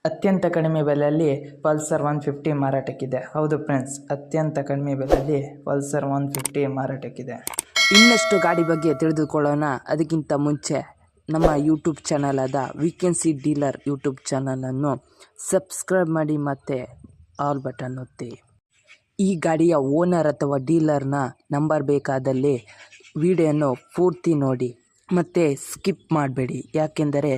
ಅತ್ಯಂತ ಕಡಿಮೆ ಬೆಲೆಯಲ್ಲಿ ಪಲ್ಸರ್ 150 ಮಾರಾಟಕ್ಕಿದೆ. ಹೌದು ಫ್ರೆಂಡ್ಸ್, ಅತ್ಯಂತ ಕಡಿಮೆ ಬೆಲೆಯಲ್ಲಿ ಪಲ್ಸರ್ 150 ಮಾರಾಟಕ್ಕಿದೆ. ಇನ್ನಷ್ಟು ಗಾಡಿ ಬಗ್ಗೆ ತಿಳಿದುಕೊಳ್ಳೋಣ. ಅದಕ್ಕಿಂತ ಮುಂಚೆ ನಮ್ಮ ಯೂಟ್ಯೂಬ್ ಚಾನಲ್ ಆದ ವೀಕೆನ್ಸಿ ಡೀಲರ್ ಯೂಟ್ಯೂಬ್ ಚಾನಲನ್ನು ಸಬ್ಸ್ಕ್ರೈಬ್ ಮಾಡಿ ಮತ್ತು ಆಲ್ ಬಟನ್ ಒತ್ತಿ. ಈ ಗಾಡಿಯ ಓನರ್ ಅಥವಾ ಡೀಲರ್ನ ನಂಬರ್ ಬೇಕಾದಲ್ಲಿ ವಿಡಿಯೋನ ಪೂರ್ತಿ ನೋಡಿ ಮತ್ತು ಸ್ಕಿಪ್ ಮಾಡಬೇಡಿ, ಯಾಕೆಂದರೆ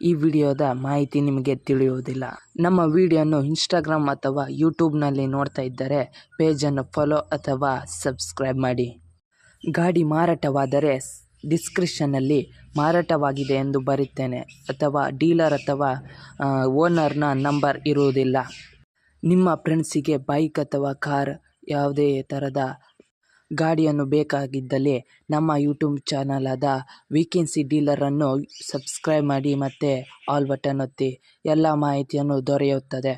ಈ ವಿಡಿಯೋದ ಮಾಹಿತಿ ನಿಮಗೆ ತಿಳಿಯುವುದಿಲ್ಲ. ನಮ್ಮ ವಿಡಿಯೋನು ಇನ್ಸ್ಟಾಗ್ರಾಮ್ ಅಥವಾ ಯೂಟ್ಯೂಬ್ನಲ್ಲಿ ನೋಡ್ತಾ ಇದ್ದರೆ ಪೇಜನ್ನು ಫಾಲೋ ಅಥವಾ ಸಬ್ಸ್ಕ್ರೈಬ್ ಮಾಡಿ. ಗಾಡಿ ಮಾರಾಟವಾದರೆ ಡಿಸ್ಕ್ರಿಪ್ಷನ್ನಲ್ಲಿ ಮಾರಾಟವಾಗಿದೆ ಎಂದು ಬರುತ್ತೇನೆ ಅಥವಾ ಡೀಲರ್ ಅಥವಾ ಓನರ್ನ ನಂಬರ್ ಇರುವುದಿಲ್ಲ. ನಿಮ್ಮ ಫ್ರೆಂಡ್ಸಿಗೆ ಬೈಕ್ ಅಥವಾ ಕಾರ್ ಯಾವುದೇ ಥರದ ಗಾಡಿಯನ್ನು ಬೇಕಾಗಿದ್ದಲ್ಲಿ ನಮ್ಮ ಯೂಟ್ಯೂಬ್ ಚಾನಲ್ ಆದ ವೀಕೆನ್ಸಿ ಡೀಲರನ್ನು ಸಬ್ಸ್ಕ್ರೈಬ್ ಮಾಡಿ ಮತ್ತು ಆಲ್ ಬಟನ್ ಒತ್ತಿ. ಎಲ್ಲ ಮಾಹಿತಿಯನ್ನು ದೊರೆಯುತ್ತದೆ.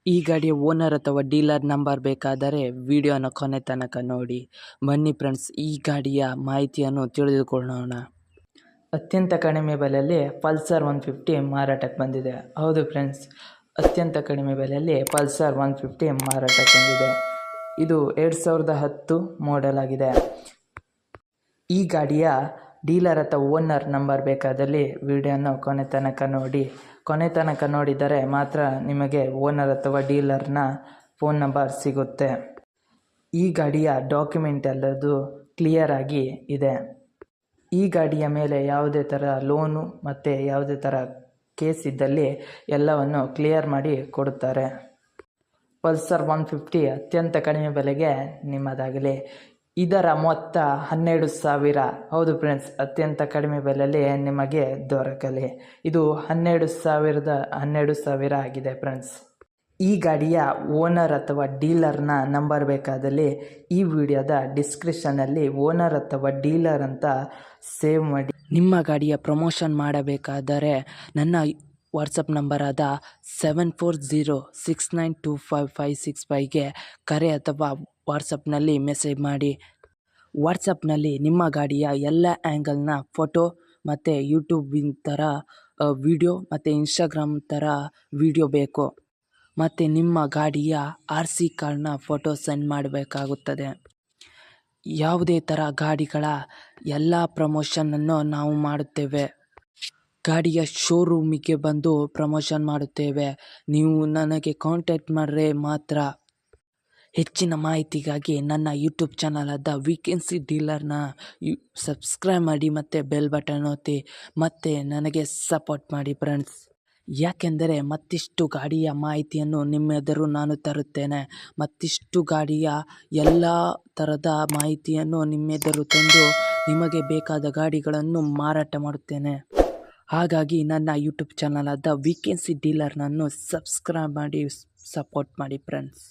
ಈ ಗಾಡಿಯ ಓನರ್ ಅಥವಾ ಡೀಲರ್ ನಂಬರ್ ಬೇಕಾದರೆ ವಿಡಿಯೋನ ಕೊನೆ ತನಕ ನೋಡಿ. ಬನ್ನಿ ಫ್ರೆಂಡ್ಸ್, ಈ ಗಾಡಿಯ ಮಾಹಿತಿಯನ್ನು ತಿಳಿದುಕೊಳ್ಳೋಣ. ಅತ್ಯಂತ ಕಡಿಮೆ ಬೆಲೆಯಲ್ಲಿ ಪಲ್ಸರ್ 150 ಮಾರಾಟಕ್ಕೆ ಬಂದಿದೆ. ಹೌದು ಫ್ರೆಂಡ್ಸ್, ಅತ್ಯಂತ ಕಡಿಮೆ ಬೆಲೆಯಲ್ಲಿ ಪಲ್ಸರ್ 150 ಮಾರಾಟಕ್ಕೆ ಬಂದಿದೆ. ಇದು 2010 ಮಾಡೆಲ್ ಆಗಿದೆ. ಈ ಗಾಡಿಯ ಡೀಲರ್ ಅಥವಾ ಓನರ್ ನಂಬರ್ ಬೇಕಾದಲ್ಲಿ ವಿಡಿಯೋನ ಕೊನೆ ತನಕ ನೋಡಿ. ಕೊನೆ ತನಕ ನೋಡಿದರೆ ಮಾತ್ರ ನಿಮಗೆ ಓನರ್ ಅಥವಾ ಡೀಲರ್ನ ಫೋನ್ ನಂಬರ್ ಸಿಗುತ್ತೆ. ಈ ಗಾಡಿಯ ಡಾಕ್ಯುಮೆಂಟ್ ಎಲ್ಲದು ಕ್ಲಿಯರ್ ಆಗಿ ಇದೆ. ಈ ಗಾಡಿಯ ಮೇಲೆ ಯಾವುದೇ ಥರ ಲೋನು ಮತ್ತು ಯಾವುದೇ ಥರ ಕೇಸ್ ಇದ್ದಲ್ಲಿ ಎಲ್ಲವನ್ನು ಕ್ಲಿಯರ್ ಮಾಡಿ ಕೊಡುತ್ತಾರೆ. ಪಲ್ಸರ್ 150 ಅತ್ಯಂತ ಕಡಿಮೆ ಬೆಲೆಗೆ ನಿಮ್ಮದಾಗಲಿ. ಇದರ ಮೊತ್ತ 12,000. ಹೌದು ಫ್ರೆಂಡ್ಸ್, ಅತ್ಯಂತ ಕಡಿಮೆ ಬೆಲೆಯಲ್ಲಿ ನಿಮಗೆ ದೊರಕಲಿ. ಇದು 12,000 ಆಗಿದೆ ಫ್ರೆಂಡ್ಸ್. ಈ ಗಾಡಿಯ ಓನರ್ ಅಥವಾ ಡೀಲರ್ನ ನಂಬರ್ ಬೇಕಾದಲ್ಲಿ ಈ ವಿಡಿಯೋದ ಡಿಸ್ಕ್ರಿಪ್ಷನಲ್ಲಿ ಓನರ್ ಅಥವಾ ಡೀಲರ್ ಅಂತ ಸೇವ್ ಮಾಡಿ. ನಿಮ್ಮ ಗಾಡಿಯ ಪ್ರಮೋಷನ್ ಮಾಡಬೇಕಾದರೆ ನನ್ನ ವಾಟ್ಸಪ್ ನಂಬರ್ ಆದ 7406925565ಗೆ ಕರೆ ಅಥವಾ ವಾಟ್ಸಪ್ನಲ್ಲಿ ಮೆಸೇಜ್ ಮಾಡಿ. ವಾಟ್ಸಪ್ನಲ್ಲಿ ನಿಮ್ಮ ಗಾಡಿಯ ಎಲ್ಲ ಆ್ಯಂಗಲ್ನ ಫೋಟೋ ಮತ್ತು ಯೂಟ್ಯೂಬಿನ ಥರ ವಿಡಿಯೋ ಮತ್ತು ಇನ್ಸ್ಟಾಗ್ರಾಮ್ ಥರ ವಿಡಿಯೋ ಬೇಕು ಮತ್ತು ನಿಮ್ಮ ಗಾಡಿಯ RC ಕಾರ್ಡ್ನ ಫೋಟೋ ಸೆಂಡ್ ಮಾಡಬೇಕಾಗುತ್ತದೆ. ಯಾವುದೇ ಥರ ಗಾಡಿಗಳ ಎಲ್ಲ ಪ್ರಮೋಷನನ್ನು ನಾವು ಮಾಡುತ್ತೇವೆ. ಗಾಡಿಯ ಶೋರೂಮಿಗೆ ಬಂದು ಪ್ರಮೋಷನ್ ಮಾಡುತ್ತೇವೆ. ನೀವು ನನಗೆ ಕಾಂಟ್ಯಾಕ್ಟ್ ಮಾಡಿದ್ರೆ ಮಾತ್ರ. ಹೆಚ್ಚಿನ ಮಾಹಿತಿಗಾಗಿ ನನ್ನ ಯೂಟ್ಯೂಬ್ ಚಾನಲ್ ಆದ ವೀಕೆನ್ಸಿ ಡೀಲರ್ನ ಸಬ್ಸ್ಕ್ರೈಬ್ ಮಾಡಿ ಮತ್ತು ಬೆಲ್ ಬಟನ್ ಒತ್ತಿ ಮತ್ತು ನನಗೆ ಸಪೋರ್ಟ್ ಮಾಡಿ ಫ್ರೆಂಡ್ಸ್. ಯಾಕೆಂದರೆ ಮತ್ತಿಷ್ಟು ಗಾಡಿಯ ಮಾಹಿತಿಯನ್ನು ನಿಮ್ಮೆದುರು ನಾನು ತರುತ್ತೇನೆ. ಮತ್ತಿಷ್ಟು ಗಾಡಿಯ ಎಲ್ಲ ಥರದ ಮಾಹಿತಿಯನ್ನು ನಿಮ್ಮೆದುರು ತಂದು ನಿಮಗೆ ಬೇಕಾದ ಗಾಡಿಗಳನ್ನು ಮಾರಾಟ ಮಾಡುತ್ತೇನೆ. ಹಾಗಾಗಿ ನನ್ನ ಯೂಟ್ಯೂಬ್ ಚಾನಲ್ ಆದ ವೀಕೆನ್ಸಿ ಡೀಲರ್ನನ್ನು ಸಬ್ಸ್ಕ್ರೈಬ್ ಮಾಡಿ ಸಪೋರ್ಟ್ ಮಾಡಿ ಫ್ರೆಂಡ್ಸ್.